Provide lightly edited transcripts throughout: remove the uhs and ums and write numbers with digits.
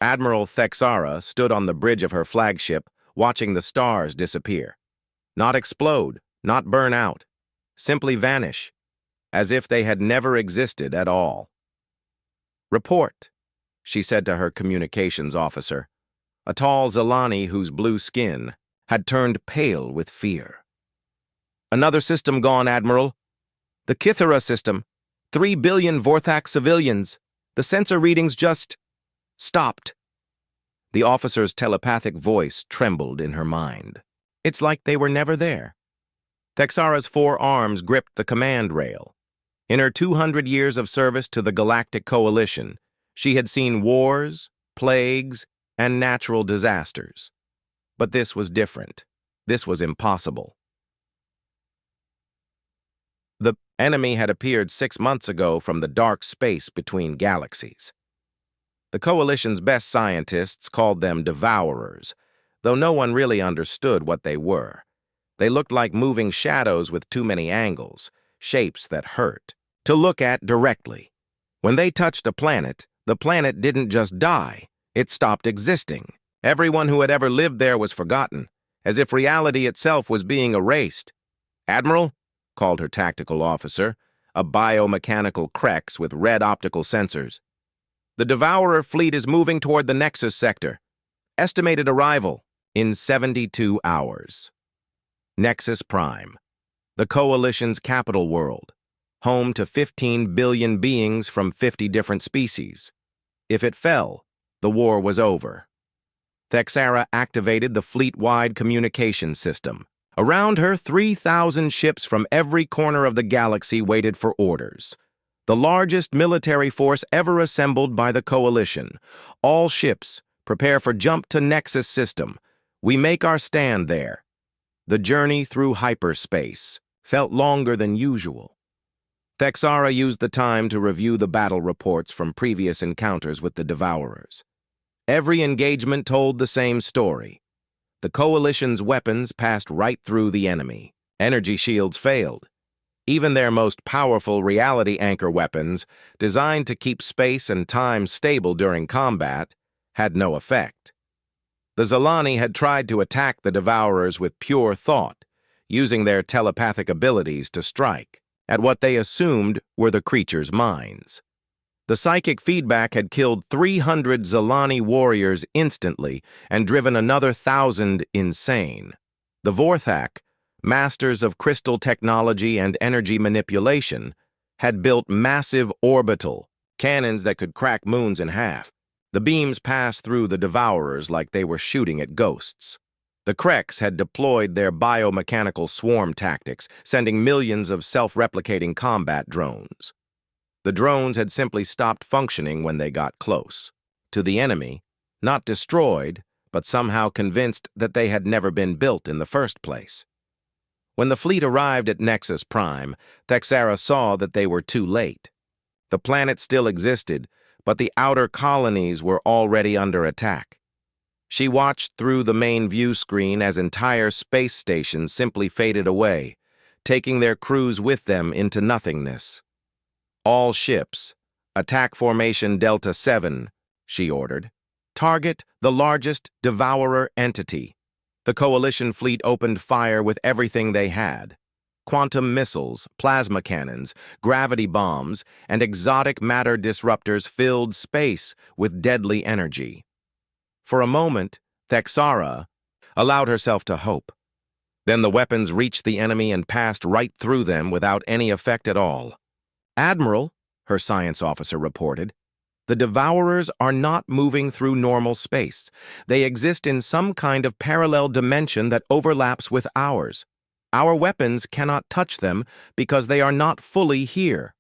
Admiral Thexara stood on the bridge of her flagship, watching the stars disappear. Not explode, not burn out, simply vanish, as if they had never existed at all. "Report," she said to her communications officer, a tall Zilani whose blue skin had turned pale with fear. "Another system gone, Admiral. The Kithara system. 3 billion Vorthak civilians. The sensor readings just stopped." The officer's telepathic voice trembled in her mind. It's like they were never there. Thexara's 4 arms gripped the command rail. In her 200 years of service to the Galactic Coalition, she had seen wars, plagues, and natural disasters. But this was different. This was impossible. The enemy had appeared 6 months ago from the dark space between galaxies. The Coalition's best scientists called them Devourers, though no one really understood what they were. They looked like moving shadows with too many angles, shapes that hurt to look at directly. When they touched a planet, the planet didn't just die, it stopped existing. Everyone who had ever lived there was forgotten, as if reality itself was being erased. "Admiral," called her tactical officer, a biomechanical Krex with red optical sensors. "The Devourer fleet is moving toward the Nexus sector. Estimated arrival in 72 hours. Nexus Prime, the Coalition's capital world, home to 15 billion beings from 50 different species. If it fell, the war was over." Thexara activated the fleet-wide communication system. Around her, 3,000 ships from every corner of the galaxy waited for orders. The largest military force ever assembled by the Coalition. "All ships, prepare for jump to Nexus system. We make our stand there." The journey through hyperspace felt longer than usual. Thexara used the time to review the battle reports from previous encounters with the Devourers. Every engagement told the same story. The Coalition's weapons passed right through the enemy. Energy shields failed. Even their most powerful reality anchor weapons, designed to keep space and time stable during combat, had no effect. The Zilani had tried to attack the Devourers with pure thought, using their telepathic abilities to strike at what they assumed were the creatures' minds. The psychic feedback had killed 300 Zilani warriors instantly and driven another 1,000 insane. The Vorthak, masters of crystal technology and energy manipulation, had built massive orbital cannons that could crack moons in half. The beams passed through the Devourers like they were shooting at ghosts. The Krex had deployed their biomechanical swarm tactics, sending millions of self-replicating combat drones. The drones had simply stopped functioning when they got close. To the enemy, not destroyed, but somehow convinced that they had never been built in the first place. When the fleet arrived at Nexus Prime, Thexara saw that they were too late. The planet still existed, but the outer colonies were already under attack. She watched through the main view screen as entire space stations simply faded away, taking their crews with them into nothingness. "All ships, attack formation Delta 7, she ordered. "Target the largest Devourer entity." The Coalition fleet opened fire with everything they had. Quantum missiles, plasma cannons, gravity bombs, and exotic matter disruptors filled space with deadly energy. For a moment, Thexara allowed herself to hope. Then the weapons reached the enemy and passed right through them without any effect at all. "Admiral," her science officer reported, "the Devourers are not moving through normal space. They exist in some kind of parallel dimension that overlaps with ours. Our weapons cannot touch them because they are not fully here."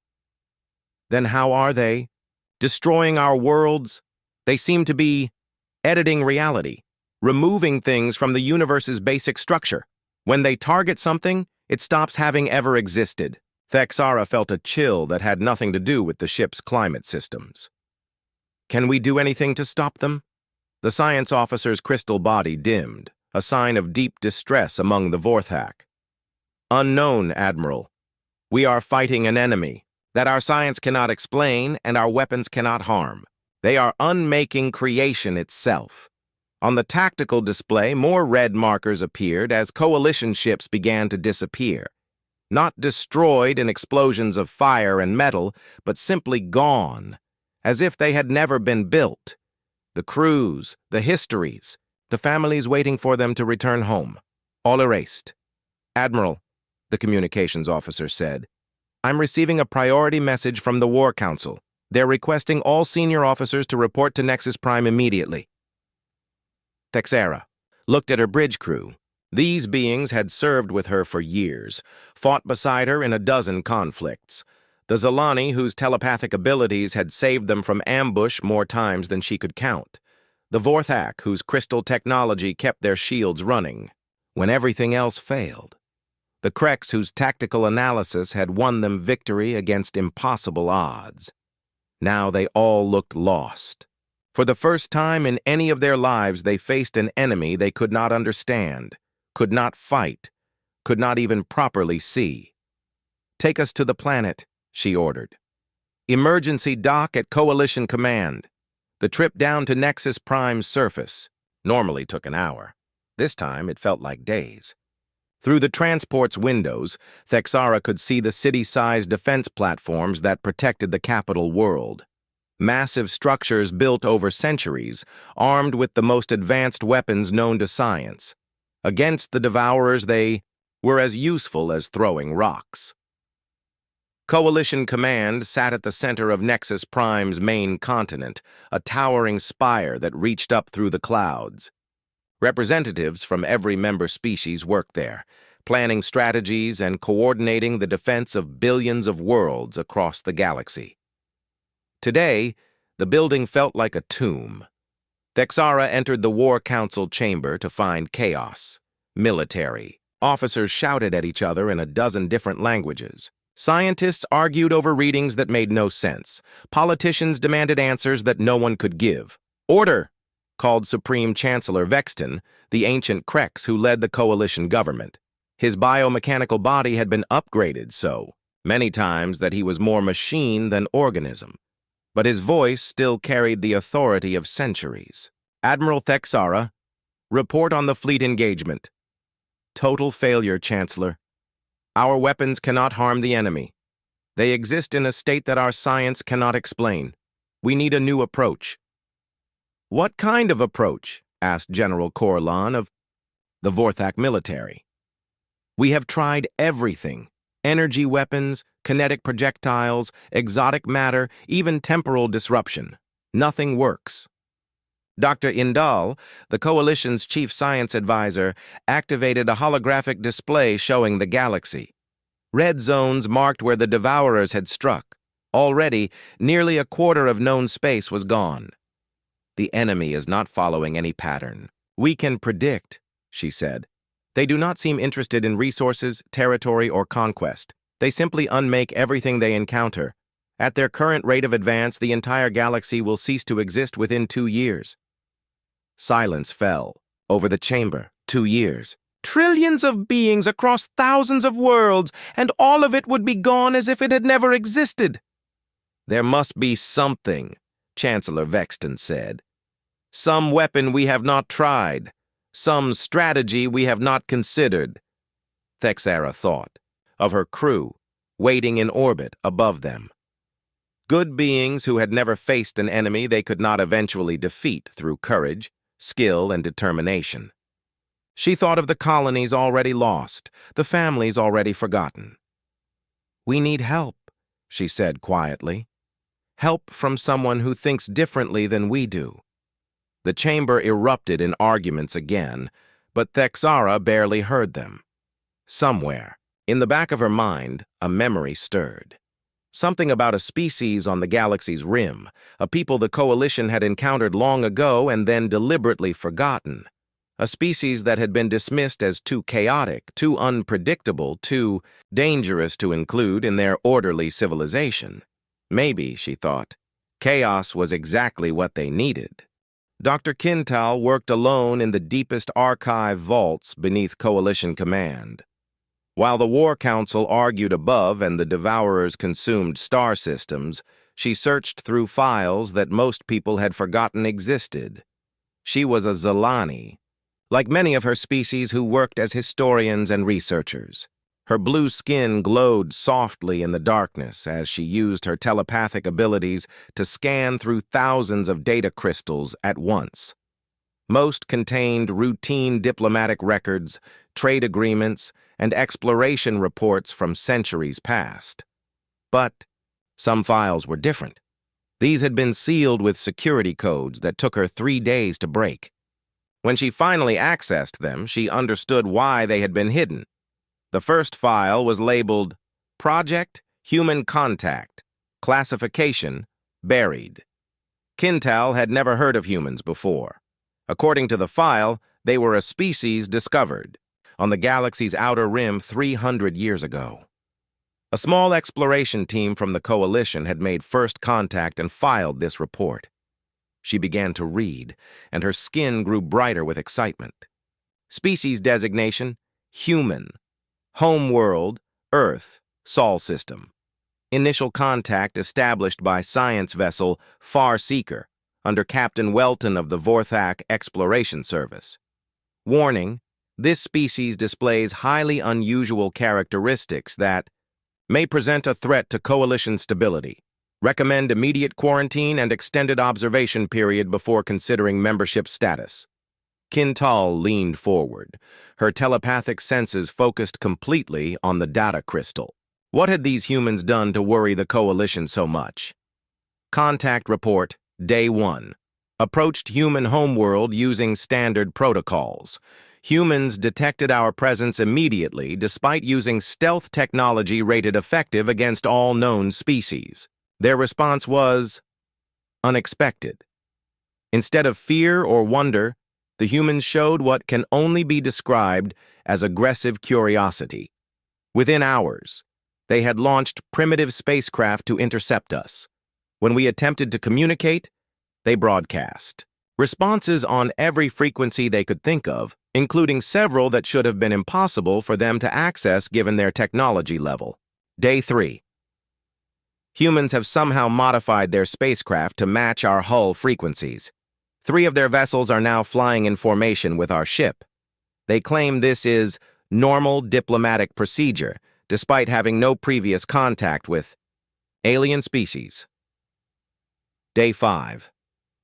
"Then how are they? Destroying our worlds? They seem to be editing reality, removing things from the universe's basic structure. When they target something, it stops having ever existed." Thexara felt a chill that had nothing to do with the ship's climate systems. "Can we do anything to stop them?" The science officer's crystal body dimmed, a sign of deep distress among the Vorthak. "Unknown, Admiral. We are fighting an enemy that our science cannot explain and our weapons cannot harm. They are unmaking creation itself. On the tactical display, more red markers appeared as coalition ships began to disappear. Not destroyed in explosions of fire and metal, but simply gone, as if they had never been built. The crews, the histories, the families waiting for them to return home, all erased. "Admiral," the communications officer said, "I'm receiving a priority message from the War Council. They're requesting all senior officers to report to Nexus Prime immediately." Thexera looked at her bridge crew. These beings had served with her for years, fought beside her in a dozen conflicts. The Zalani, whose telepathic abilities had saved them from ambush more times than she could count. The Vorthak, whose crystal technology kept their shields running when everything else failed. The Krex, whose tactical analysis had won them victory against impossible odds. Now they all looked lost. For the first time in any of their lives, they faced an enemy they could not understand, could not fight, could not even properly see. "Take us to the planet," she ordered. "Emergency dock at Coalition Command." The trip down to Nexus Prime's surface normally took an hour. This time it felt like days. Through the transport's windows, Thexera could see the city-sized defense platforms that protected the capital world. Massive structures built over centuries, armed with the most advanced weapons known to science. Against the Devourers, they were as useful as throwing rocks. Coalition Command sat at the center of Nexus Prime's main continent, a towering spire that reached up through the clouds. Representatives from every member species worked there, planning strategies and coordinating the defense of billions of worlds across the galaxy. Today, the building felt like a tomb. Thexera entered the War Council chamber to find chaos. Military. Officers shouted at each other in a dozen different languages. Scientists argued over readings that made no sense. Politicians demanded answers that no one could give. "Order!" called Supreme Chancellor Vexton, the ancient Krex who led the coalition government. His biomechanical body had been upgraded so many times that he was more machine than organism. But his voice still carried the authority of centuries. "Admiral Thexera, report on the fleet engagement." "Total failure, Chancellor. Our weapons cannot harm the enemy. They exist in a state that our science cannot explain. We need a new approach." "What kind of approach?" asked General Corlan of the Vorthak military. "We have tried everything. Energy weapons, kinetic projectiles, exotic matter, even temporal disruption. Nothing works." Dr. Indal, the Coalition's chief science advisor, activated a holographic display showing the galaxy. Red zones marked where the Devourers had struck. Already, nearly a quarter of known space was gone. "The enemy is not following any pattern. We can predict," she said. "They do not seem interested in resources, territory, or conquest. They simply unmake everything they encounter. At their current rate of advance, the entire galaxy will cease to exist within 2 years. Silence fell over the chamber. 2 years. Trillions of beings across thousands of worlds, and all of it would be gone as if it had never existed. "There must be something," Chancellor Vexton said. "Some weapon we have not tried. Some strategy we have not considered." Thexera thought of her crew, waiting in orbit above them. Good beings who had never faced an enemy they could not eventually defeat through courage, skill, and determination. She thought of the colonies already lost, the families already forgotten. "We need help," she said quietly. "Help from someone who thinks differently than we do." The chamber erupted in arguments again, but Thexera barely heard them. Somewhere, in the back of her mind, a memory stirred. Something about a species on the galaxy's rim, a people the Coalition had encountered long ago and then deliberately forgotten. A species that had been dismissed as too chaotic, too unpredictable, too dangerous to include in their orderly civilization. Maybe, she thought, chaos was exactly what they needed. Dr. Kintal worked alone in the deepest archive vaults beneath Coalition command. While the War Council argued above and the Devourers consumed star systems, she searched through files that most people had forgotten existed. She was a Zilani, like many of her species who worked as historians and researchers. Her blue skin glowed softly in the darkness as she used her telepathic abilities to scan through thousands of data crystals at once. Most contained routine diplomatic records, trade agreements, and exploration reports from centuries past. But some files were different. These had been sealed with security codes that took her 3 days to break. When she finally accessed them, she understood why they had been hidden. The first file was labeled Project Human Contact, Classification Buried. Kintal had never heard of humans before. According to the file, they were a species discovered on the galaxy's outer rim 300 years ago. A small exploration team from the Coalition had made first contact and filed this report. She began to read, and her skin grew brighter with excitement. Species designation, human. Home world, Earth, Sol system. Initial contact established by science vessel Farseeker under Captain Welton of the Vorthak Exploration Service. Warning, this species displays highly unusual characteristics that may present a threat to Coalition stability. Recommend immediate quarantine and extended observation period before considering membership status. Kintal leaned forward, her telepathic senses focused completely on the data crystal. What had these humans done to worry the Coalition so much? Contact report, Day 1. Approached human homeworld using standard protocols. Humans detected our presence immediately despite using stealth technology rated effective against all known species. Their response was unexpected. Instead of fear or wonder, the humans showed what can only be described as aggressive curiosity. Within hours, they had launched primitive spacecraft to intercept us. When we attempted to communicate, they broadcast responses on every frequency they could think of, including several that should have been impossible for them to access given their technology level. Day 3. Humans have somehow modified their spacecraft to match our hull frequencies. 3 of their vessels are now flying in formation with our ship. They claim this is normal diplomatic procedure, despite having no previous contact with alien species. Day 5.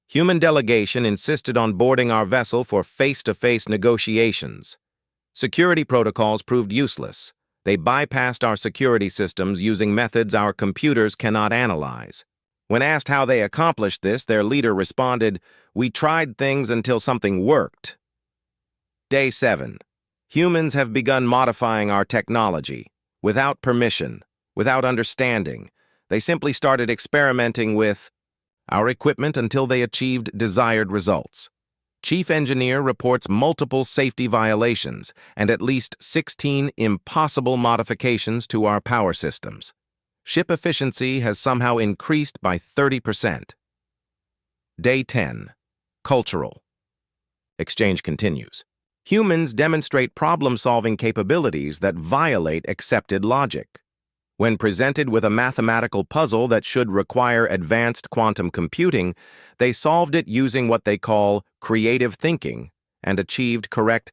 Human delegation insisted on boarding our vessel for face-to-face negotiations. Security protocols proved useless. They bypassed our security systems using methods our computers cannot analyze. When asked how they accomplished this, their leader responded, "We tried things until something worked." Day 7. Humans have begun modifying our technology. Without permission, without understanding. They simply started experimenting with our equipment until they achieved desired results. Chief Engineer reports multiple safety violations and at least 16 impossible modifications to our power systems. Ship efficiency has somehow increased by 30%. Day 10. Cultural. Exchange continues. Humans demonstrate problem-solving capabilities that violate accepted logic. When presented with a mathematical puzzle that should require advanced quantum computing, they solved it using what they call creative thinking and achieved correct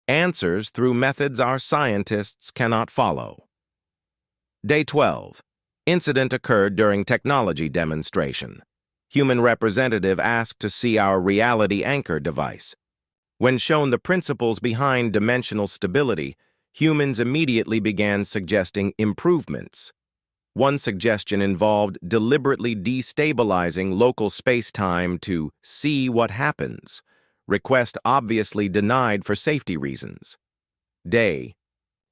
answers through methods our scientists cannot follow. Day 12. Incident occurred during technology demonstration. Human representative asked to see our reality anchor device. When shown the principles behind dimensional stability, humans immediately began suggesting improvements. One suggestion involved deliberately destabilizing local space-time to see what happens. Request obviously denied for safety reasons. Day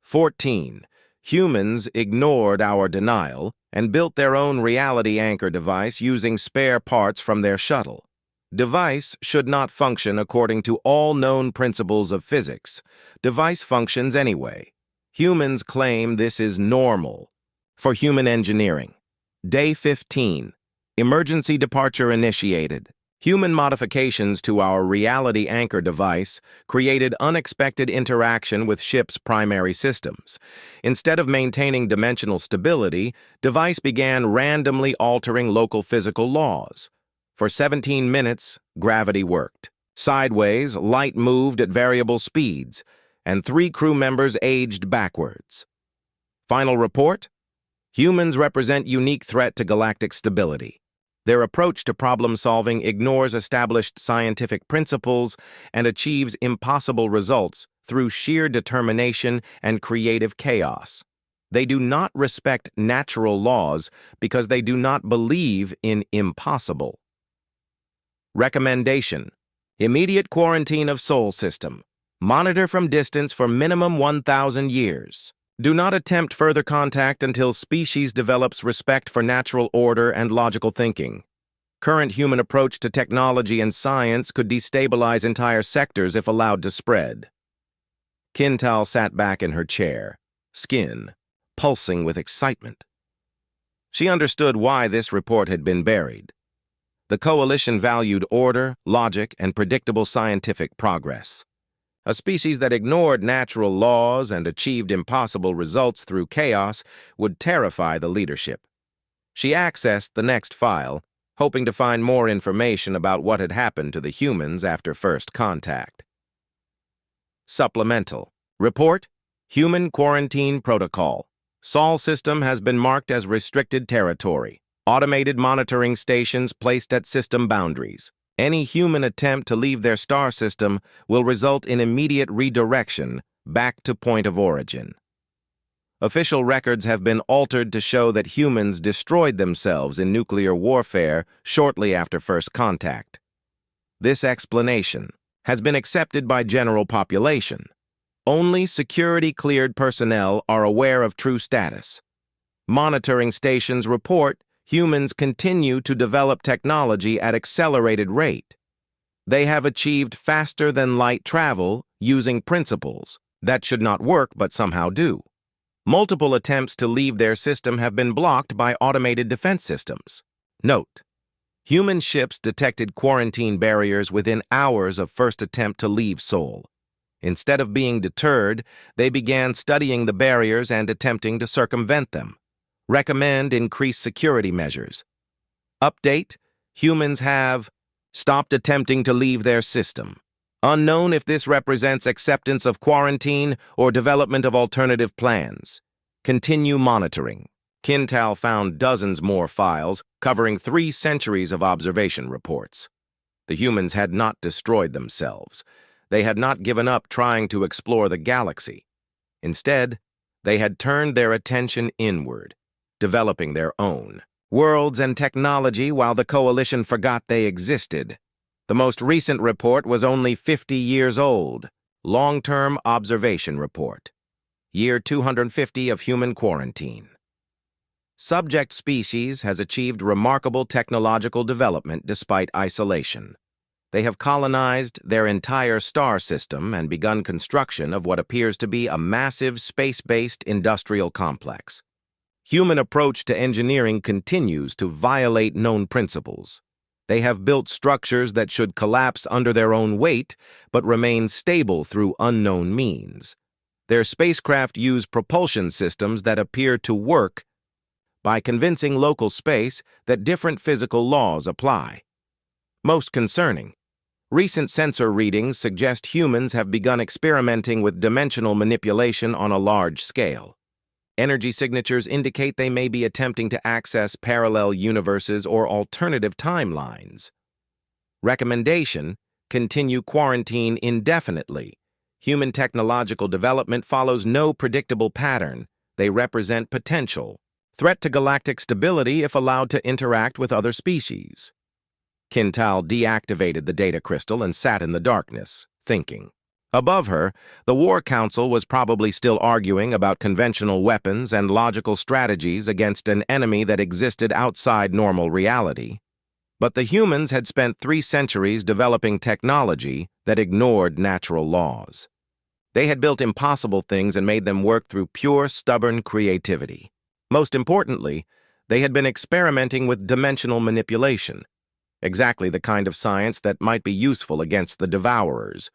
14. Humans ignored our denial and built their own reality anchor device using spare parts from their shuttle. Device should not function according to all known principles of physics. Device functions anyway. Humans claim this is normal. For human engineering. Day 15. Emergency departure initiated. Human modifications to our reality anchor device created unexpected interaction with ship's primary systems. Instead of maintaining dimensional stability, device began randomly altering local physical laws. For 17 minutes, gravity worked. Sideways, light moved at variable speeds, and 3 crew members aged backwards. Final report? Humans represent unique threat to galactic stability. Their approach to problem-solving ignores established scientific principles and achieves impossible results through sheer determination and creative chaos. They do not respect natural laws because they do not believe in impossible. Recommendation: immediate quarantine of Sol system. Monitor from distance for minimum 1,000 years. Do not attempt further contact until species develops respect for natural order and logical thinking. Current human approach to technology and science could destabilize entire sectors if allowed to spread. Kintal sat back in her chair, skin pulsing with excitement. She understood why this report had been buried. The Coalition valued order, logic, and predictable scientific progress. A species that ignored natural laws and achieved impossible results through chaos would terrify the leadership. She accessed the next file, hoping to find more information about what had happened to the humans after first contact. Supplemental. Report: Human Quarantine Protocol. Sol system has been marked as restricted territory. Automated monitoring stations placed at system boundaries. Any human attempt to leave their star system will result in immediate redirection back to point of origin. Official records have been altered to show that humans destroyed themselves in nuclear warfare shortly after first contact. This explanation has been accepted by general population. Only security-cleared personnel are aware of true status. Monitoring stations report humans continue to develop technology at accelerated rate. They have achieved faster-than-light travel using principles that should not work but somehow do. Multiple attempts to leave their system have been blocked by automated defense systems. Note: human ships detected quarantine barriers within hours of first attempt to leave Sol. Instead of being deterred, they began studying the barriers and attempting to circumvent them. Recommend increased security measures. Update: humans have stopped attempting to leave their system. Unknown if this represents acceptance of quarantine or development of alternative plans. Continue monitoring. Kintal found dozens more files covering 3 centuries of observation reports. The humans had not destroyed themselves. They had not given up trying to explore the galaxy. Instead, they had turned their attention inward, developing their own worlds and technology while the Coalition forgot they existed. The most recent report was only 50 years old. Long-term observation report. Year 250 of human quarantine. Subject species has achieved remarkable technological development despite isolation. They have colonized their entire star system and begun construction of what appears to be a massive space-based industrial complex. Human approach to engineering continues to violate known principles. They have built structures that should collapse under their own weight, but remain stable through unknown means. Their spacecraft use propulsion systems that appear to work by convincing local space that different physical laws apply. Most concerning, recent sensor readings suggest humans have begun experimenting with dimensional manipulation on a large scale. Energy signatures indicate they may be attempting to access parallel universes or alternative timelines. Recommendation: continue quarantine indefinitely. Human technological development follows no predictable pattern. They represent potential. Threat to galactic stability if allowed to interact with other species. Kintal deactivated the data crystal and sat in the darkness, thinking. Above her, the War Council was probably still arguing about conventional weapons and logical strategies against an enemy that existed outside normal reality. But the humans had spent 3 centuries developing technology that ignored natural laws. They had built impossible things and made them work through pure, stubborn creativity. Most importantly, they had been experimenting with dimensional manipulation. Exactly the kind of science that might be useful against the Devourers.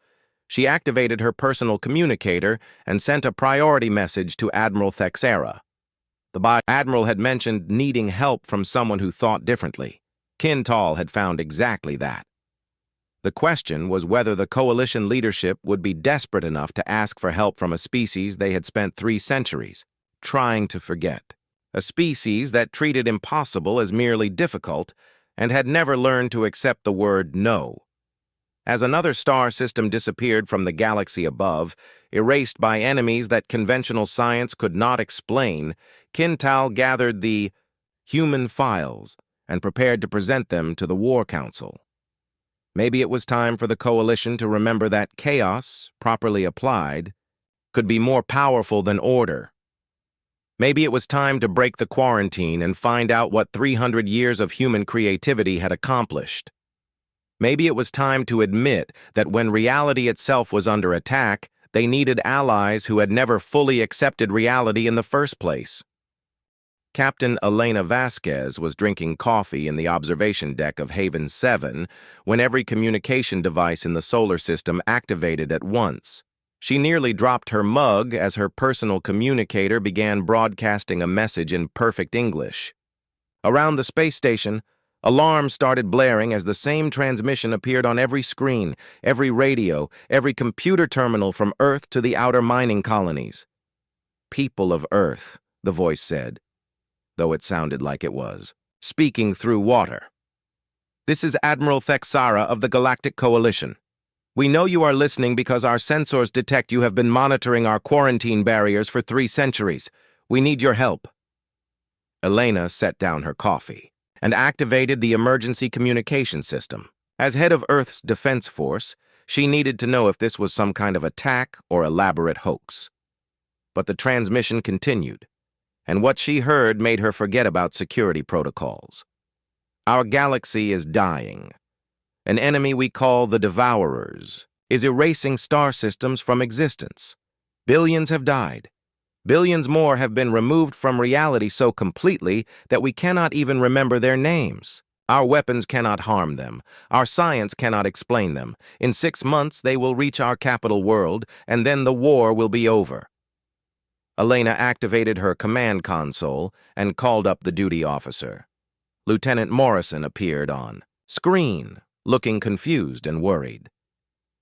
She activated her personal communicator and sent a priority message to Admiral Thexera. The Admiral had mentioned needing help from someone who thought differently. Kintal had found exactly that. The question was whether the coalition leadership would be desperate enough to ask for help from a species they had spent 3 centuries trying to forget. A species that treated impossible as merely difficult and had never learned to accept the word no. As another star system disappeared from the galaxy above, erased by enemies that conventional science could not explain, Kintal gathered the human files and prepared to present them to the War Council. Maybe it was time for the coalition to remember that chaos, properly applied, could be more powerful than order. Maybe it was time to break the quarantine and find out what 300 years of human creativity had accomplished. Maybe it was time to admit that when reality itself was under attack, they needed allies who had never fully accepted reality in the first place. Captain Elena Vasquez was drinking coffee in the observation deck of Haven 7 when every communication device in the solar system activated at once. She nearly dropped her mug as her personal communicator began broadcasting a message in perfect English. Around the space station, alarms started blaring as the same transmission appeared on every screen, every radio, every computer terminal from Earth to the outer mining colonies. People of Earth, the voice said, though it sounded like it was, speaking through water. This is Admiral Thexera of the Galactic Coalition. We know you are listening because our sensors detect you have been monitoring our quarantine barriers for 3 centuries. We need your help. Elena set down her coffee and activated the emergency communication system. As head of Earth's defense force, she needed to know if this was some kind of attack or elaborate hoax. But the transmission continued, and what she heard made her forget about security protocols. Our galaxy is dying. An enemy we call the Devourers is erasing star systems from existence. Billions have died. Billions more have been removed from reality so completely that we cannot even remember their names. Our weapons cannot harm them. Our science cannot explain them. In 6 months, they will reach our capital world, and then the war will be over. Elena activated her command console and called up the duty officer. Lieutenant Morrison appeared on screen, looking confused and worried.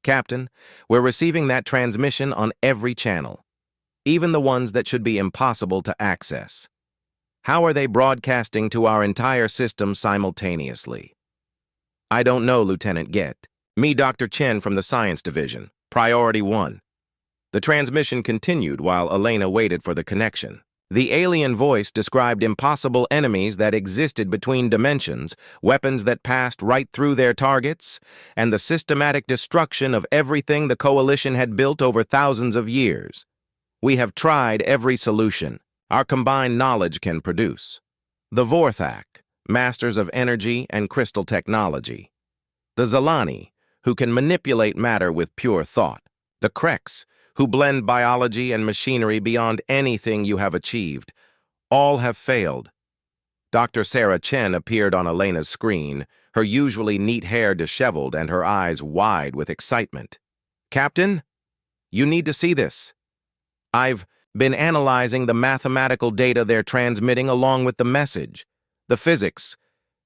Captain, we're receiving that transmission on every channel, even the ones that should be impossible to access. How are they broadcasting to our entire system simultaneously? I don't know, Lieutenant Get. Me, Dr. Chen from the Science Division. Priority 1. The transmission continued while Elena waited for the connection. The alien voice described impossible enemies that existed between dimensions, weapons that passed right through their targets, and the systematic destruction of everything the Coalition had built over thousands of years. We have tried every solution our combined knowledge can produce. The Vorthak, masters of energy and crystal technology. The Zalani, who can manipulate matter with pure thought. The Krex, who blend biology and machinery beyond anything you have achieved. All have failed. Dr. Sarah Chen appeared on Elena's screen, her usually neat hair disheveled and her eyes wide with excitement. Captain, you need to see this. I've been analyzing the mathematical data they're transmitting along with the message. The physics.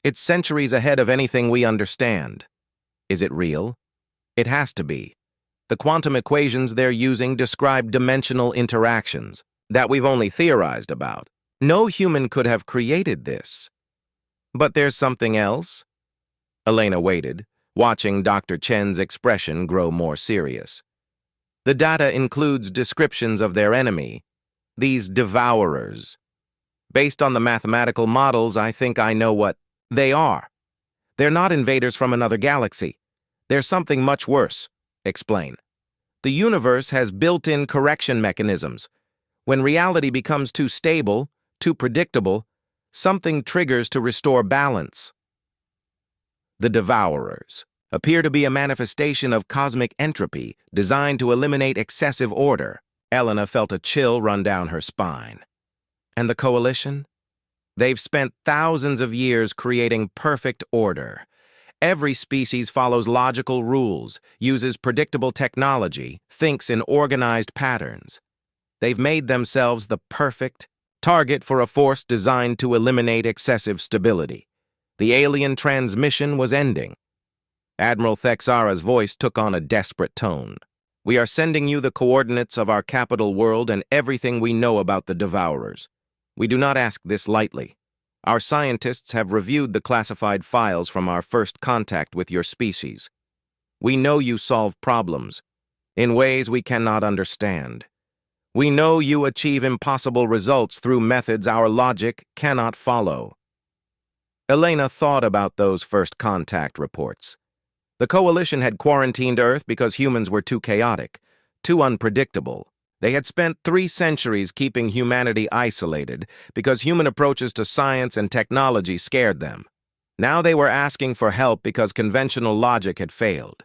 It's centuries ahead of anything we understand. Is it real? It has to be. The quantum equations they're using describe dimensional interactions that we've only theorized about. No human could have created this. But there's something else? Elena waited, watching Dr. Chen's expression grow more serious. The data includes descriptions of their enemy, these Devourers. Based on the mathematical models, I think I know what they are. They're not invaders from another galaxy. They're something much worse. Explain. The universe has built-in correction mechanisms. When reality becomes too stable, too predictable, something triggers to restore balance. The Devourers appear to be a manifestation of cosmic entropy designed to eliminate excessive order. Elena felt a chill run down her spine. And the Coalition? They've spent thousands of years creating perfect order. Every species follows logical rules, uses predictable technology, thinks in organized patterns. They've made themselves the perfect target for a force designed to eliminate excessive stability. The alien transmission was ending. Admiral Thexara's voice took on a desperate tone. We are sending you the coordinates of our capital world and everything we know about the Devourers. We do not ask this lightly. Our scientists have reviewed the classified files from our first contact with your species. We know you solve problems in ways we cannot understand. We know you achieve impossible results through methods our logic cannot follow. Elena thought about those first contact reports. The Coalition had quarantined Earth because humans were too chaotic, too unpredictable. They had spent 3 centuries keeping humanity isolated because human approaches to science and technology scared them. Now they were asking for help because conventional logic had failed.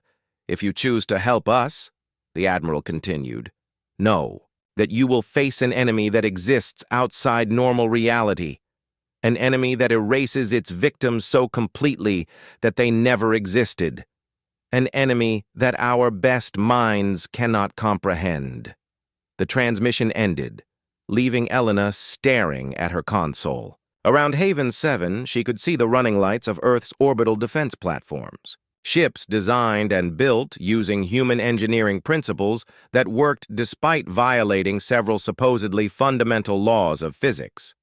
If you choose to help us, the Admiral continued, know that you will face an enemy that exists outside normal reality, an enemy that erases its victims so completely that they never existed, an enemy that our best minds cannot comprehend. The transmission ended, leaving Elena staring at her console. Around Haven 7, she could see the running lights of Earth's orbital defense platforms. Ships designed and built using human engineering principles that worked despite violating several supposedly fundamental laws of physics.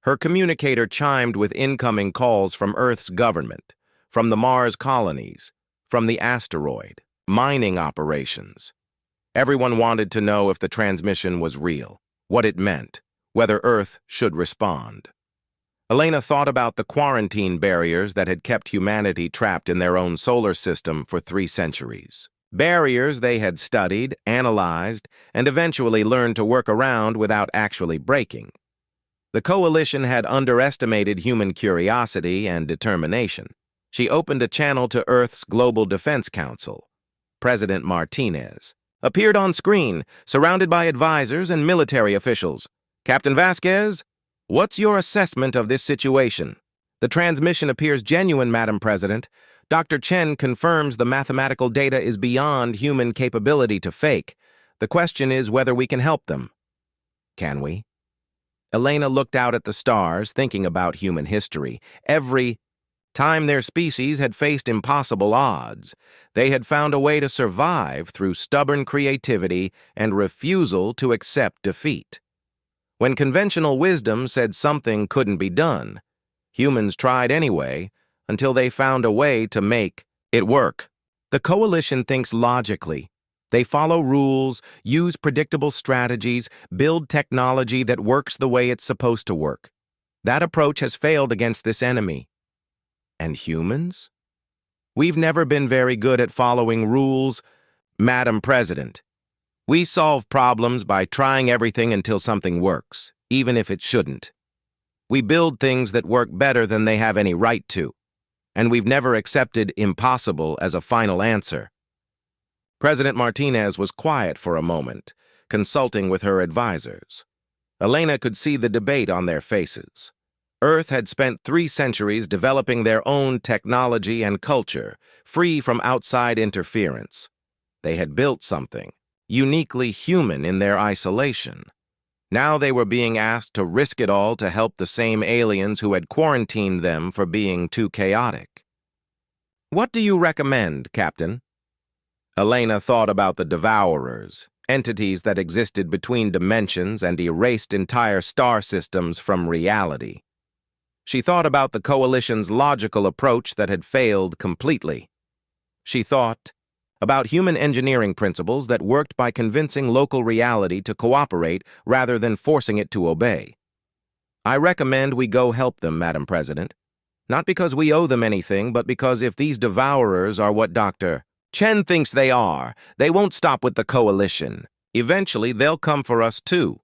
Her communicator chimed with incoming calls from Earth's government, from the Mars colonies, from the asteroid, mining operations. Everyone wanted to know if the transmission was real, what it meant, whether Earth should respond. Elena thought about the quarantine barriers that had kept humanity trapped in their own solar system for 3 centuries. Barriers they had studied, analyzed, and eventually learned to work around without actually breaking. The Coalition had underestimated human curiosity and determination. She opened a channel to Earth's Global Defense Council. President Martinez appeared on screen, surrounded by advisors and military officials. Captain Vasquez, what's your assessment of this situation? The transmission appears genuine, Madam President. Dr. Chen confirms the mathematical data is beyond human capability to fake. The question is whether we can help them. Can we? Elena looked out at the stars, thinking about human history. Every time their species had faced impossible odds, they had found a way to survive through stubborn creativity and refusal to accept defeat. When conventional wisdom said something couldn't be done, humans tried anyway until they found a way to make it work. The Coalition thinks logically. They follow rules, use predictable strategies, build technology that works the way it's supposed to work. That approach has failed against this enemy. And humans? We've never been very good at following rules, Madam President. We solve problems by trying everything until something works, even if it shouldn't. We build things that work better than they have any right to, and we've never accepted impossible as a final answer. President Martinez was quiet for a moment, consulting with her advisors. Elena could see the debate on their faces. Earth had spent 3 centuries developing their own technology and culture, free from outside interference. They had built something uniquely human in their isolation. Now they were being asked to risk it all to help the same aliens who had quarantined them for being too chaotic. What do you recommend, Captain? Elena thought about the Devourers, entities that existed between dimensions and erased entire star systems from reality. She thought about the Coalition's logical approach that had failed completely. She thought about human engineering principles that worked by convincing local reality to cooperate rather than forcing it to obey. I recommend we go help them, Madam President. Not because we owe them anything, but because if these Devourers are what Dr. Chen thinks they are, they won't stop with the Coalition. Eventually, they'll come for us too.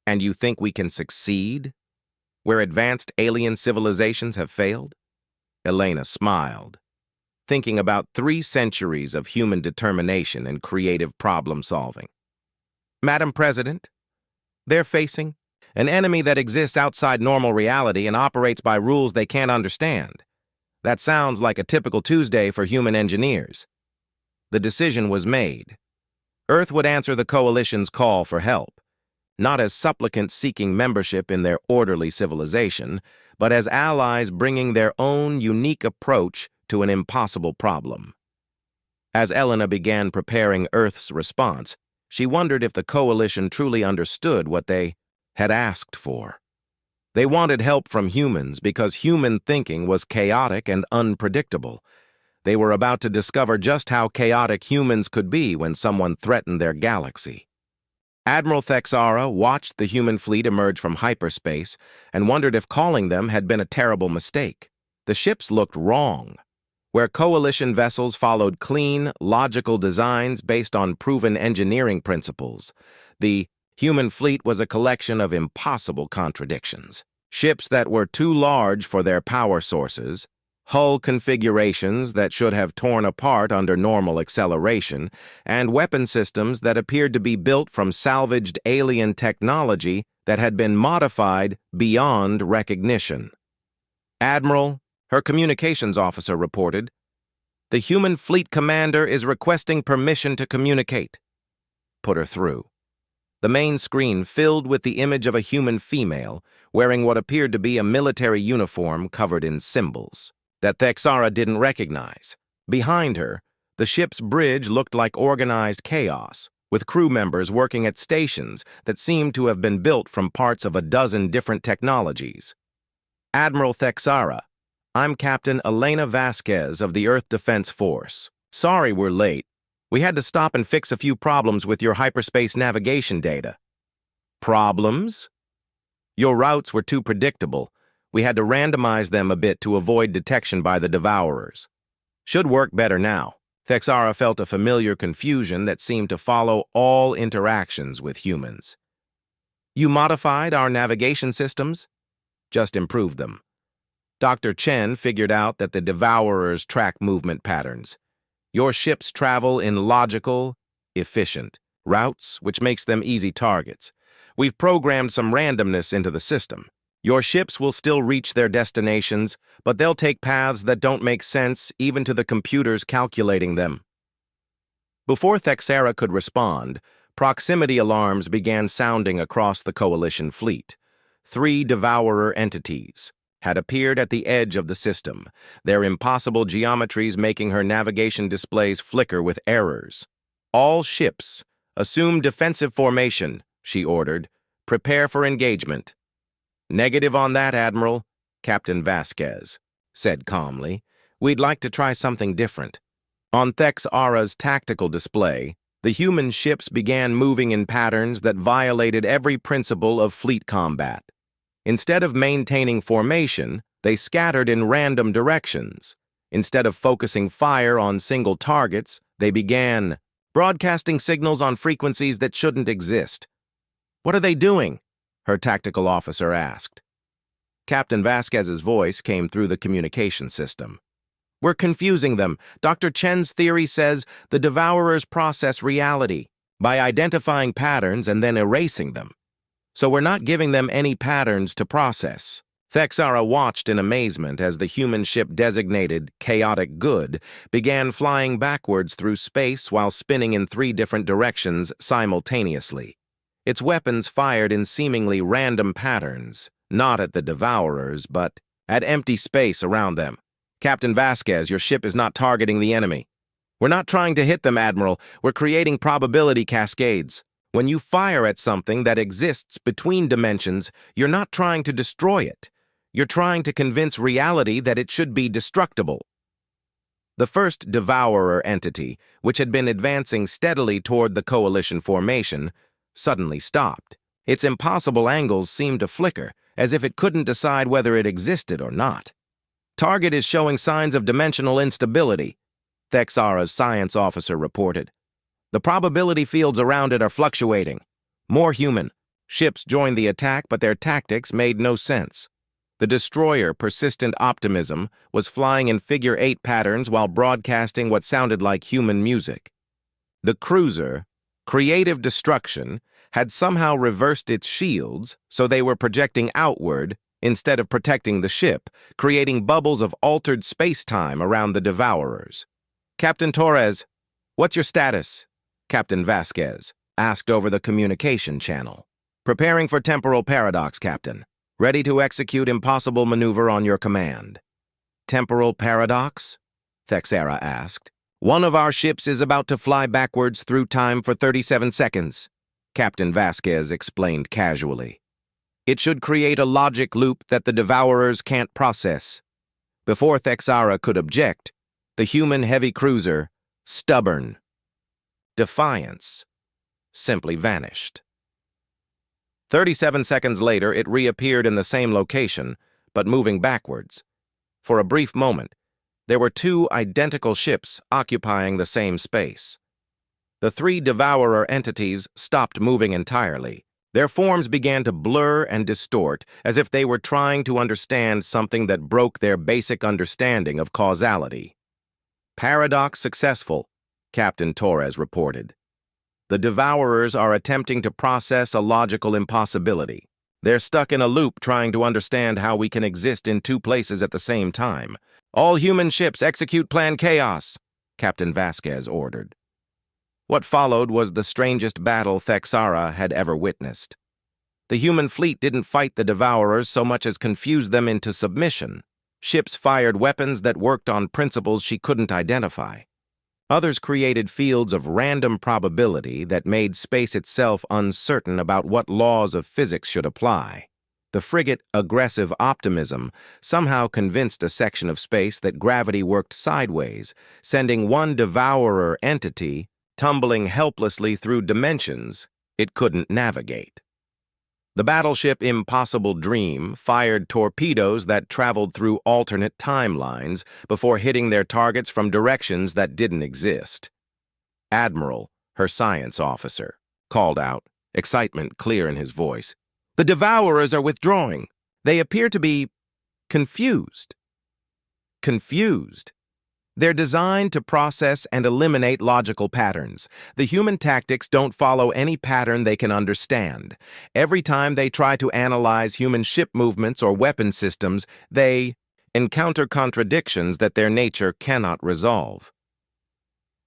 And you think we can succeed where advanced alien civilizations have failed? Elena smiled, thinking about 3 centuries of human determination and creative problem-solving. Madam President, they're facing an enemy that exists outside normal reality and operates by rules they can't understand. That sounds like a typical Tuesday for human engineers. The decision was made. Earth would answer the Coalition's call for help, not as supplicants seeking membership in their orderly civilization, but as allies bringing their own unique approach to an impossible problem. As Elena began preparing Earth's response, she wondered if the Coalition truly understood what they had asked for. They wanted help from humans because human thinking was chaotic and unpredictable. They were about to discover just how chaotic humans could be when someone threatened their galaxy. Admiral Thexara watched the human fleet emerge from hyperspace and wondered if calling them had been a terrible mistake. The ships looked wrong. Where Coalition vessels followed clean, logical designs based on proven engineering principles, the human fleet was a collection of impossible contradictions. Ships that were too large for their power sources, hull configurations that should have torn apart under normal acceleration, and weapon systems that appeared to be built from salvaged alien technology that had been modified beyond recognition. "Admiral," her communications officer reported, "the human fleet commander is requesting permission to communicate." Put her through. The main screen filled with the image of a human female wearing what appeared to be a military uniform covered in symbols that Thexara didn't recognize. Behind her, the ship's bridge looked like organized chaos, with crew members working at stations that seemed to have been built from parts of a dozen different technologies. "Admiral Thexara, I'm Captain Elena Vasquez of the Earth Defense Force. Sorry we're late. We had to stop and fix a few problems with your hyperspace navigation data." "Problems?" "Your routes were too predictable. We had to randomize them a bit to avoid detection by the Devourers." "Should work better now." Thexara felt a familiar confusion that seemed to follow all interactions with humans. "You modified our navigation systems?" "Just improved them." Dr. Chen figured out that the Devourers track movement patterns. Your ships travel in logical, efficient routes, which makes them easy targets. We've programmed some randomness into the system. Your ships will still reach their destinations, but they'll take paths that don't make sense even to the computers calculating them. Before Thexara could respond, proximity alarms began sounding across the Coalition fleet. 3 Devourer entities had appeared at the edge of the system, their impossible geometries making her navigation displays flicker with errors. "All ships, assume defensive formation," she ordered. "Prepare for engagement." "Negative on that, Admiral," Captain Vasquez said calmly. "We'd like to try something different." On Thexara's tactical display, the human ships began moving in patterns that violated every principle of fleet combat. Instead of maintaining formation, they scattered in random directions. Instead of focusing fire on single targets, they began broadcasting signals on frequencies that shouldn't exist. "What are they doing?" her tactical officer asked. Captain Vasquez's voice came through the communication system. "We're confusing them. Dr. Chen's theory says the Devourers process reality by identifying patterns and then erasing them. So we're not giving them any patterns to process." Thexara watched in amazement as the human ship designated Chaotic Good began flying backwards through space while spinning in 3 different directions simultaneously. Its weapons fired in seemingly random patterns, not at the Devourers, but at empty space around them. "Captain Vasquez, your ship is not targeting the enemy." "We're not trying to hit them, Admiral. We're creating probability cascades. When you fire at something that exists between dimensions, you're not trying to destroy it. You're trying to convince reality that it should be destructible." The first Devourer entity, which had been advancing steadily toward the Coalition formation, suddenly stopped. Its impossible angles seemed to flicker, as if it couldn't decide whether it existed or not. "Target is showing signs of dimensional instability," Thexara's science officer reported. "The probability fields around it are fluctuating. More human. Ships joined the attack, but their tactics made no sense. The destroyer, Persistent Optimism, was flying in figure-8 patterns while broadcasting what sounded like human music. The cruiser, Creative Destruction, had somehow reversed its shields, so they were projecting outward instead of protecting the ship, creating bubbles of altered space-time around the Devourers. "Captain Torres, what's your status?" Captain Vasquez asked over the communication channel. "Preparing for temporal paradox, Captain. Ready to execute impossible maneuver on your command." "Temporal paradox?" Thexera asked. "One of our ships is about to fly backwards through time for 37 seconds," Captain Vasquez explained casually. "It should create a logic loop that the Devourers can't process." Before Thexera could object, the human heavy cruiser, Stubborn, Defiance, simply vanished. 37 seconds later, it reappeared in the same location, but moving backwards. For a brief moment, there were two identical ships occupying the same space. The three Devourer entities stopped moving entirely. Their forms began to blur and distort, as if they were trying to understand something that broke their basic understanding of causality. "Paradox successful," Captain Torres reported. "The Devourers are attempting to process a logical impossibility. They're stuck in a loop trying to understand how we can exist in two places at the same time. All human ships execute Plan Chaos," Captain Vasquez ordered. What followed was the strangest battle Thexera had ever witnessed. The human fleet didn't fight the Devourers so much as confuse them into submission. Ships fired weapons that worked on principles she couldn't identify. Others created fields of random probability that made space itself uncertain about what laws of physics should apply. The frigate Aggressive Optimism somehow convinced a section of space that gravity worked sideways, sending one Devourer entity tumbling helplessly through dimensions it couldn't navigate. The battleship Impossible Dream fired torpedoes that traveled through alternate timelines before hitting their targets from directions that didn't exist. Admiral, her science officer, called out, excitement clear in his voice. "The Devourers are withdrawing. They appear to be confused." Confused. They're designed to process and eliminate logical patterns. The human tactics don't follow any pattern they can understand. Every time they try to analyze human ship movements or weapon systems, they encounter contradictions that their nature cannot resolve.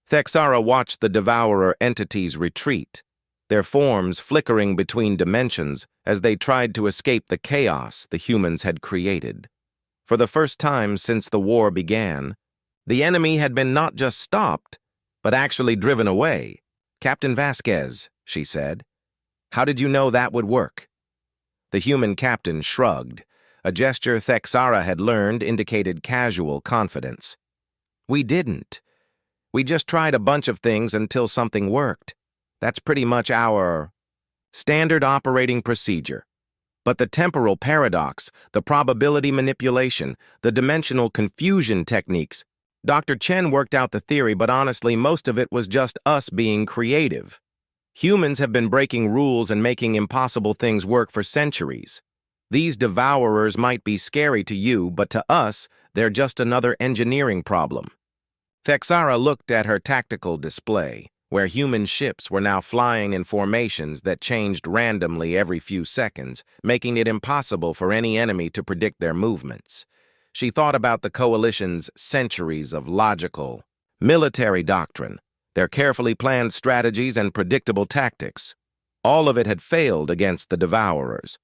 Thexera watched the Devourer entities retreat, their forms flickering between dimensions as they tried to escape the chaos the humans had created. For the first time since the war began, the enemy had been not just stopped, but actually driven away. "Captain Vasquez," she said, "how did you know that would work?" The human captain shrugged. A gesture Thexera had learned indicated casual confidence. "We didn't. We just tried a bunch of things until something worked. That's pretty much our standard operating procedure. But the temporal paradox, the probability manipulation, the dimensional confusion techniques, Dr. Chen worked out the theory, but honestly, most of it was just us being creative. Humans have been breaking rules and making impossible things work for centuries. These Devourers might be scary to you, but to us, they're just another engineering problem." Thexera looked at her tactical display, where human ships were now flying in formations that changed randomly every few seconds, making it impossible for any enemy to predict their movements. She thought about the Coalition's centuries of logical, military doctrine, their carefully planned strategies and predictable tactics. All of it had failed against the Devourers.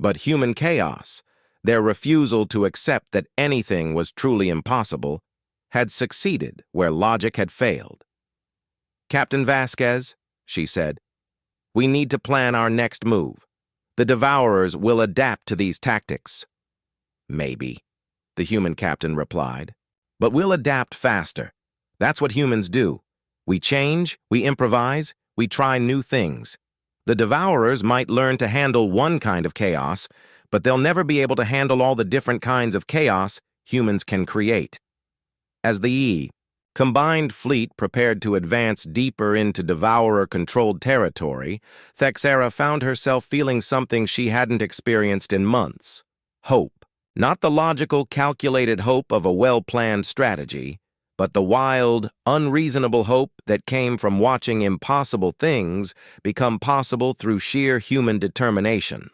But human chaos, their refusal to accept that anything was truly impossible, had succeeded where logic had failed. "Captain Vasquez," she said, "we need to plan our next move. The Devourers will adapt to these tactics." "Maybe," the human captain replied, "but we'll adapt faster. That's what humans do. We change, we improvise, we try new things. The Devourers might learn to handle one kind of chaos, but they'll never be able to handle all the different kinds of chaos humans can create." As the combined fleet prepared to advance deeper into Devourer-controlled territory, Thexera found herself feeling something she hadn't experienced in months: hope. Not the logical, calculated hope of a well-planned strategy, but the wild, unreasonable hope that came from watching impossible things become possible through sheer human determination.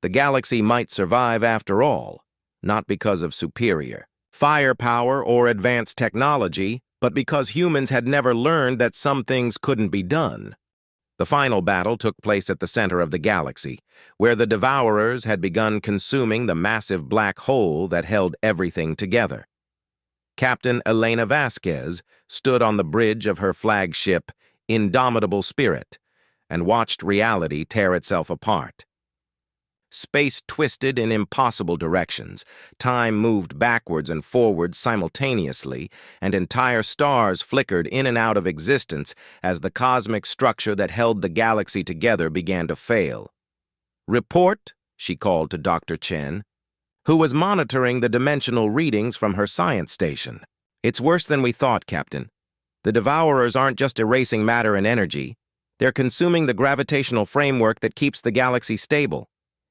The galaxy might survive after all, not because of superior firepower or advanced technology, but because humans had never learned that some things couldn't be done. The final battle took place at the center of the galaxy, where the Devourers had begun consuming the massive black hole that held everything together. Captain Elena Vasquez stood on the bridge of her flagship, Indomitable Spirit, and watched reality tear itself apart. Space twisted in impossible directions, time moved backwards and forwards simultaneously, and entire stars flickered in and out of existence as the cosmic structure that held the galaxy together began to fail. "Report," she called to Dr. Chen, who was monitoring the dimensional readings from her science station. "It's worse than we thought, Captain. The Devourers aren't just erasing matter and energy. They're consuming the gravitational framework that keeps the galaxy stable.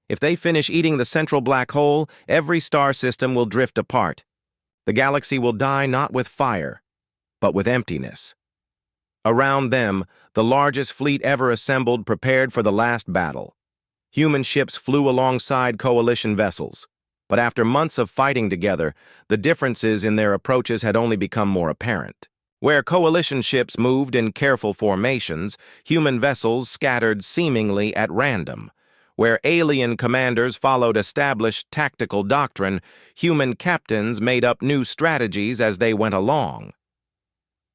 If they finish eating the central black hole, every star system will drift apart. The galaxy will die not with fire, but with emptiness." Around them, the largest fleet ever assembled prepared for the last battle. Human ships flew alongside coalition vessels, but after months of fighting together, the differences in their approaches had only become more apparent. Where coalition ships moved in careful formations, human vessels scattered seemingly at random. Where alien commanders followed established tactical doctrine, human captains made up new strategies as they went along.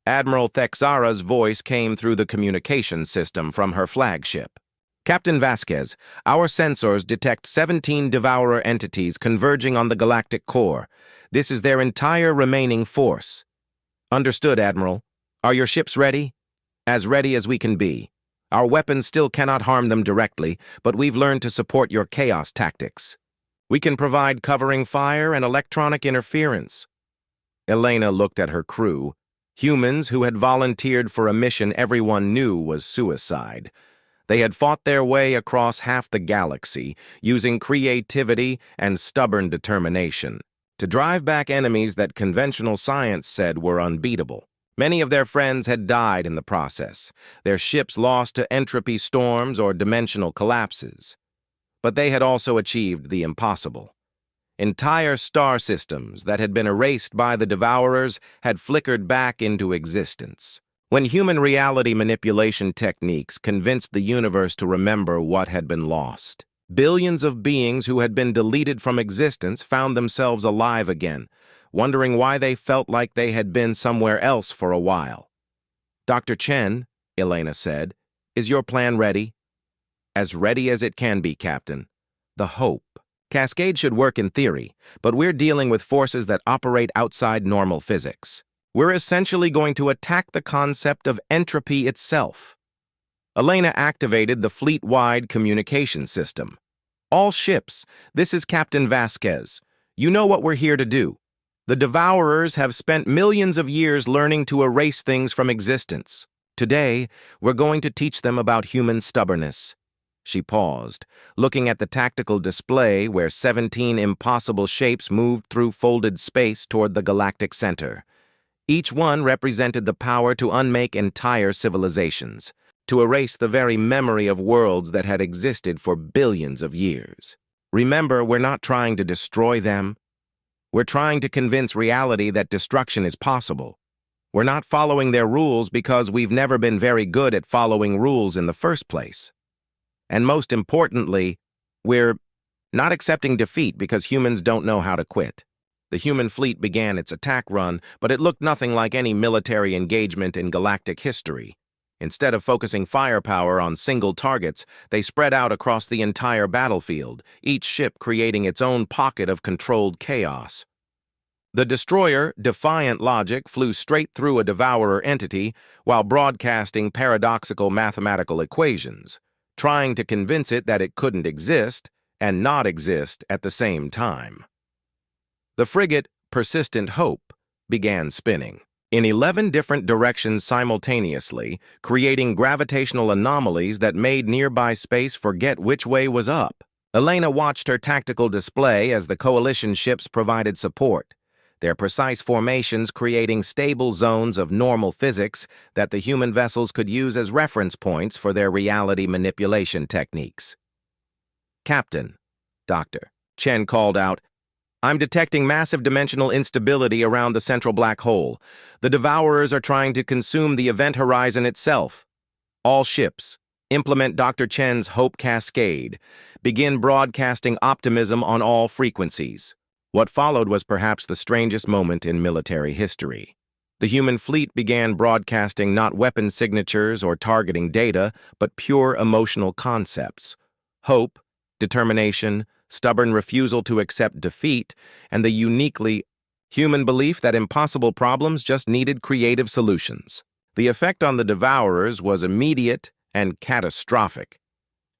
Admiral Thexara's voice came through the communication system from her flagship. "Captain Vasquez, our sensors detect 17 Devourer entities converging on the galactic core. This is their entire remaining force." "Understood, Admiral. Are your ships ready?" "As ready as we can be. Our weapons still cannot harm them directly, but we've learned to support your chaos tactics. We can provide covering fire and electronic interference." Elena looked at her crew, humans who had volunteered for a mission everyone knew was suicide. They had fought their way across half the galaxy, using creativity and stubborn determination to drive back enemies that conventional science said were unbeatable. Many of their friends had died in the process, their ships lost to entropy storms or dimensional collapses. But they had also achieved the impossible. Entire star systems that had been erased by the Devourers had flickered back into existence. When human reality manipulation techniques convinced the universe to remember what had been lost, billions of beings who had been deleted from existence found themselves alive again, wondering why they felt like they had been somewhere else for a while. "Dr. Chen," Elena said, "is your plan ready?" "As ready as it can be, Captain. The hope. Cascade should work in theory, but we're dealing with forces that operate outside normal physics. We're essentially going to attack the concept of entropy itself." Elena activated the fleet-wide communication system. "All ships, this is Captain Vasquez. You know what we're here to do. The Devourers have spent millions of years learning to erase things from existence. Today, we're going to teach them about human stubbornness." She paused, looking at the tactical display where 17 impossible shapes moved through folded space toward the galactic center. Each one represented the power to unmake entire civilizations, to erase the very memory of worlds that had existed for billions of years. "Remember, we're not trying to destroy them. We're trying to convince reality that destruction is possible. We're not following their rules because we've never been very good at following rules in the first place. And most importantly, we're not accepting defeat because humans don't know how to quit." The human fleet began its attack run, but it looked nothing like any military engagement in galactic history. Instead of focusing firepower on single targets, they spread out across the entire battlefield, each ship creating its own pocket of controlled chaos. The destroyer, Defiant Logic, flew straight through a Devourer entity while broadcasting paradoxical mathematical equations, trying to convince it that it couldn't exist and not exist at the same time. The frigate, Persistent Hope, began spinning in 11 different directions simultaneously, creating gravitational anomalies that made nearby space forget which way was up. Elena watched her tactical display as the coalition ships provided support, their precise formations creating stable zones of normal physics that the human vessels could use as reference points for their reality manipulation techniques. "Captain, Doctor. Chen called out, I'm detecting massive dimensional instability around the central black hole. The Devourers are trying to consume the event horizon itself. All ships, implement Dr. Chen's Hope Cascade. Begin broadcasting optimism on all frequencies. What followed was perhaps the strangest moment in military history. The human fleet began broadcasting not weapon signatures or targeting data, but pure emotional concepts. Hope, determination, stubborn refusal to accept defeat, and the uniquely human belief that impossible problems just needed creative solutions. The effect on the Devourers was immediate and catastrophic.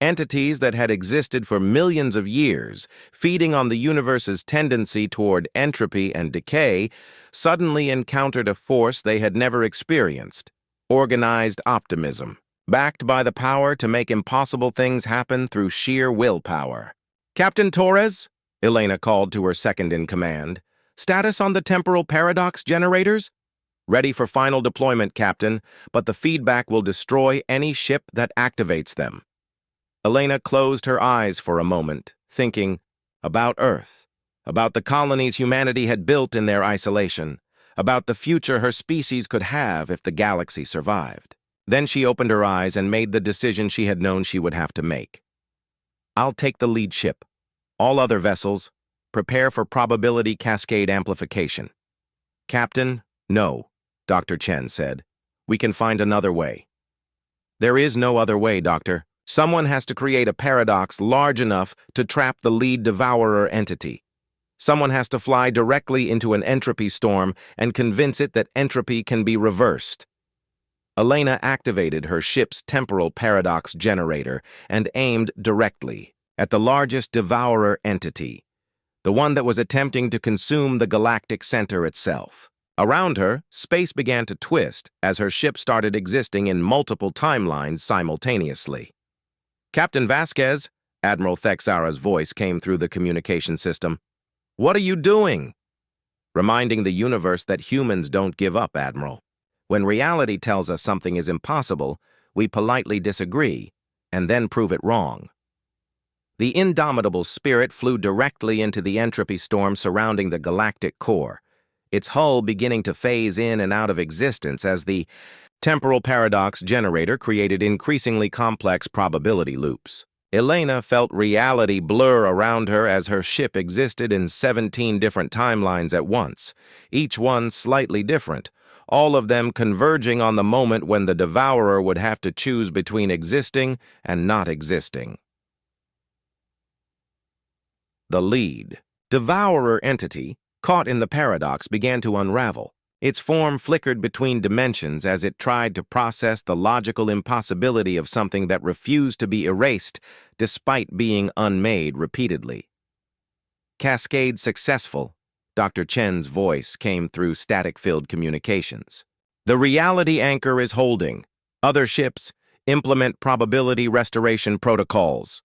Entities that had existed for millions of years, feeding on the universe's tendency toward entropy and decay, suddenly encountered a force they had never experienced: organized optimism, backed by the power to make impossible things happen through sheer willpower. Captain Torres, Elena called to her second-in-command. Status on the temporal paradox generators? Ready for final deployment, Captain, but the feedback will destroy any ship that activates them. Elena closed her eyes for a moment, thinking about Earth, about the colonies humanity had built in their isolation, about the future her species could have if the galaxy survived. Then she opened her eyes and made the decision she had known she would have to make. I'll take the lead ship. All other vessels, prepare for probability cascade amplification. Captain, no, Dr. Chen said. We can find another way. There is no other way, Doctor. Someone has to create a paradox large enough to trap the lead devourer entity. Someone has to fly directly into an entropy storm and convince it that entropy can be reversed. Elena activated her ship's temporal paradox generator and aimed directly at the largest devourer entity, the one that was attempting to consume the galactic center itself. Around her, space began to twist as her ship started existing in multiple timelines simultaneously. Captain Vasquez, Admiral Thexara's voice came through the communication system. What are you doing? Reminding the universe that humans don't give up, Admiral. When reality tells us something is impossible, we politely disagree, and then prove it wrong. The indomitable spirit flew directly into the entropy storm surrounding the galactic core, its hull beginning to phase in and out of existence as the temporal paradox generator created increasingly complex probability loops. Elena felt reality blur around her as her ship existed in 17 different timelines at once, each one slightly different, all of them converging on the moment when the devourer would have to choose between existing and not existing. The lead devourer entity, caught in the paradox, began to unravel. Its form flickered between dimensions as it tried to process the logical impossibility of something that refused to be erased despite being unmade repeatedly. Cascade successful, Dr. Chen's voice came through static-filled communications. The reality anchor is holding. Other ships, implement probability restoration protocols.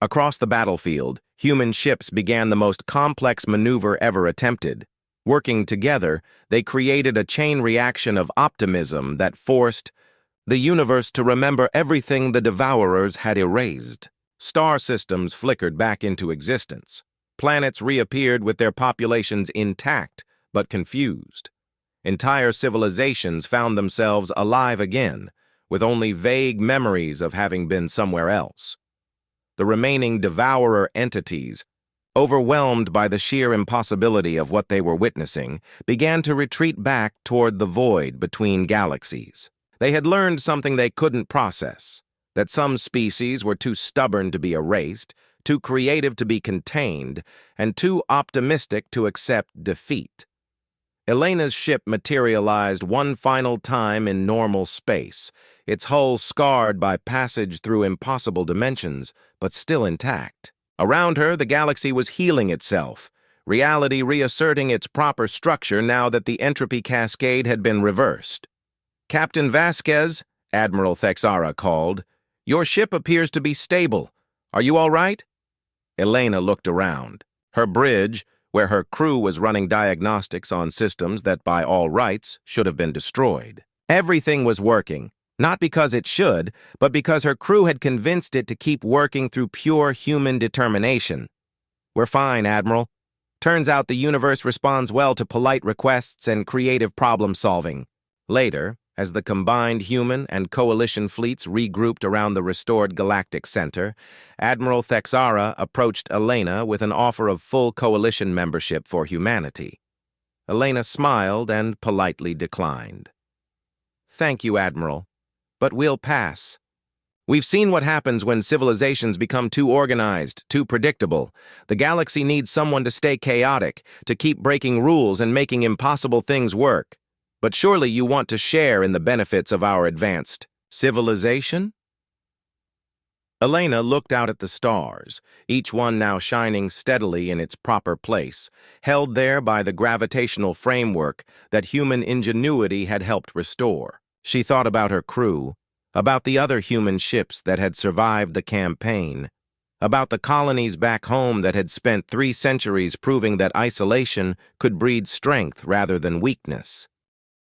Across the battlefield, human ships began the most complex maneuver ever attempted. Working together, they created a chain reaction of optimism that forced the universe to remember everything the Devourers had erased. Star systems flickered back into existence. Planets reappeared with their populations intact but confused. Entire civilizations found themselves alive again, with only vague memories of having been somewhere else. The remaining Devourer entities, overwhelmed by the sheer impossibility of what they were witnessing, began to retreat back toward the void between galaxies. They had learned something they couldn't process, that some species were too stubborn to be erased, too creative to be contained, and too optimistic to accept defeat. Elena's ship materialized one final time in normal space, its hull scarred by passage through impossible dimensions, but still intact. Around her, the galaxy was healing itself, reality reasserting its proper structure now that the entropy cascade had been reversed. Captain Vasquez, Admiral Thexara called, your ship appears to be stable. Are you all right? Elena looked around. Her bridge, where her crew was running diagnostics on systems that by all rights should have been destroyed. Everything was working, not because it should, but because her crew had convinced it to keep working through pure human determination. We're fine, Admiral. Turns out the universe responds well to polite requests and creative problem-solving. Later, as the combined human and coalition fleets regrouped around the restored Galactic Center, Admiral Thexara approached Elena with an offer of full coalition membership for humanity. Elena smiled and politely declined. "Thank you, Admiral, but we'll pass. We've seen what happens when civilizations become too organized, too predictable. The galaxy needs someone to stay chaotic, to keep breaking rules and making impossible things work. But surely you want to share in the benefits of our advanced civilization?" Elena looked out at the stars, each one now shining steadily in its proper place, held there by the gravitational framework that human ingenuity had helped restore. She thought about her crew, about the other human ships that had survived the campaign, about the colonies back home that had spent 3 centuries proving that isolation could breed strength rather than weakness.